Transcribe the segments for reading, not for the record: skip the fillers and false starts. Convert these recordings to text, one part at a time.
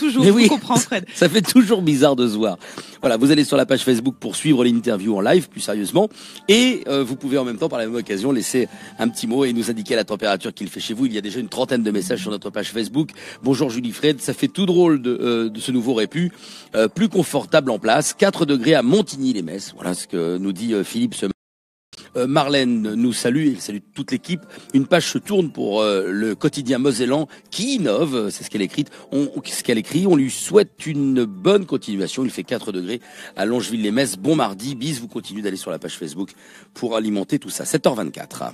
toujours, Mais oui, je comprends Fred. Ça fait toujours bizarre de se voir. Voilà, vous allez sur la page Facebook pour suivre l'interview en live, plus sérieusement. Et vous pouvez en même temps, par la même occasion, laisser un petit mot et nous indiquer la température qu'il fait chez vous. Il y a déjà une trentaine de messages sur notre page Facebook. Bonjour Julie Fred, ça fait tout drôle de ce nouveau répu. Plus confortable en place, 4 degrés à Montigny-les-Metz. Voilà ce que nous dit Philippe ce matin. Marlène nous salue, il salue toute l'équipe. Une page se tourne pour le quotidien mosellan qui innove, c'est ce qu'elle écrit. On lui souhaite une bonne continuation. Il fait 4 degrés à Longeville-les-Metz. Bon mardi, bis, vous continuez d'aller sur la page Facebook pour alimenter tout ça. 7h24.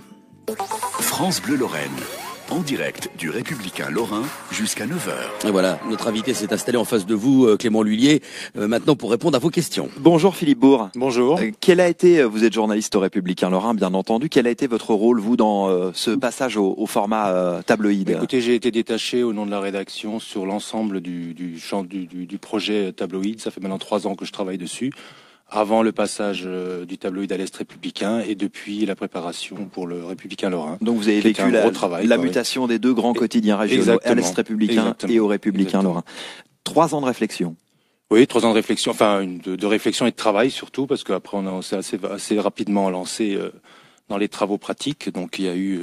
France Bleu Lorraine, en direct du Républicain Lorrain jusqu'à 9h. Et voilà, notre invité s'est installé en face de vous, Clément Lhuillier, maintenant pour répondre à vos questions. Bonjour Philippe Bourg. Bonjour. Quel a été, vous êtes journaliste au Républicain Lorrain, bien entendu, quel a été votre rôle, vous, dans ce passage au format tabloïd? Écoutez, j'ai été détaché au nom de la rédaction sur l'ensemble du champ du projet tabloïd. Ça fait maintenant 3 ans que je travaille dessus. Avant le passage du tabloïd à l'Est républicain et depuis la préparation pour le Républicain Lorrain. Donc vous avez vécu la mutation des 2 grands quotidiens régionaux, à l'Est républicain et au Républicain Lorrain. 3 ans de réflexion. Oui, 3 ans de réflexion, enfin de réflexion et de travail surtout, parce qu'après on s'est assez rapidement lancé dans les travaux pratiques. Donc il y a eu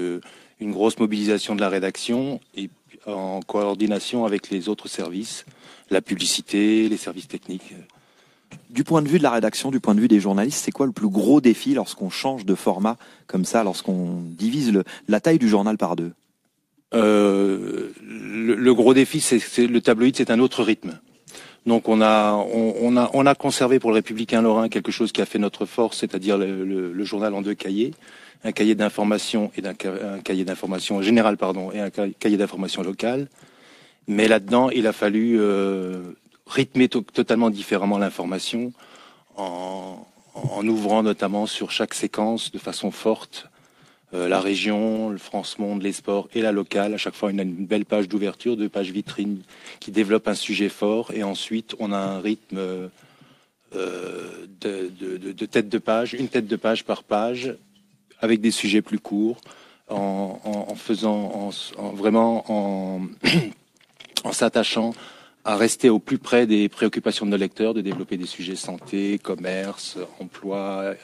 une grosse mobilisation de la rédaction et en coordination avec les autres services, la publicité, les services techniques. Du point de vue de la rédaction, du point de vue des journalistes, c'est quoi le plus gros défi lorsqu'on change de format comme ça, lorsqu'on divise la taille du journal par 2? Le gros défi, c'est le tabloïd, c'est un autre rythme. Donc on a conservé pour le Républicain Lorrain quelque chose qui a fait notre force, c'est-à-dire le journal en 2 cahiers, un cahier d'information et un cahier d'information général, et un cahier d'information locale. Mais là-dedans, il a fallu rythmer totalement différemment l'information en ouvrant notamment sur chaque séquence de façon forte la région, le France Monde, les sports et la locale. À chaque fois, on a une belle page d'ouverture, 2 pages vitrines qui développent un sujet fort et ensuite on a un rythme de tête de page, une tête de page par page avec des sujets plus courts en s'attachant à rester au plus près des préoccupations de nos lecteurs, de développer des sujets santé, commerce, emploi.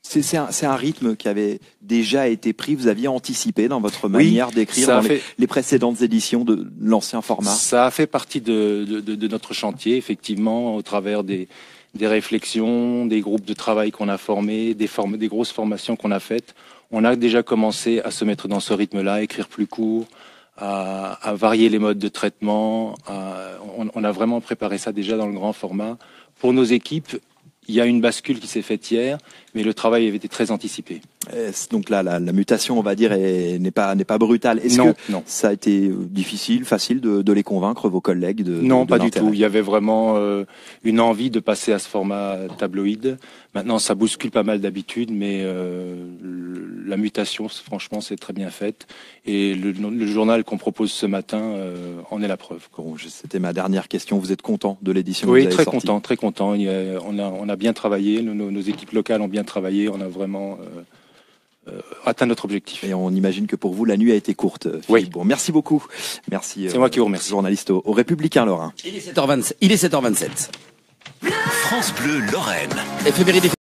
C'est un rythme qui avait déjà été pris, vous aviez anticipé dans votre manière d'écrire dans les précédentes éditions de l'ancien format? Ça a fait partie de notre chantier, effectivement, au travers des réflexions, des groupes de travail qu'on a formés, des grosses formations qu'on a faites. On a déjà commencé à se mettre dans ce rythme-là, à écrire plus court, à varier les modes de traitement. On a vraiment préparé ça déjà dans le grand format. Pour nos équipes, il y a une bascule qui s'est faite hier, mais le travail avait été très anticipé. Donc là, la mutation, on va dire, n'est pas brutale. Est-ce que ça a été difficile, facile de les convaincre, vos collègues Non, pas du tout. Il y avait vraiment une envie de passer à ce format tabloïd. Maintenant, ça bouscule pas mal d'habitude, mais la mutation, franchement, c'est très bien faite. Et le journal qu'on propose ce matin en est la preuve. C'était ma dernière question. Vous êtes content de l'édition? Oui, très content, très content. On a bien travaillé. Nos équipes locales ont bien travaillé. On a vraiment atteint notre objectif. Et on imagine que pour vous, la nuit a été courte. Oui. Bon, merci beaucoup. Merci. C'est moi qui vous remercie. Journaliste au Républicain Lorrain. Il est 7h27. France Bleu Lorraine. Éphéméride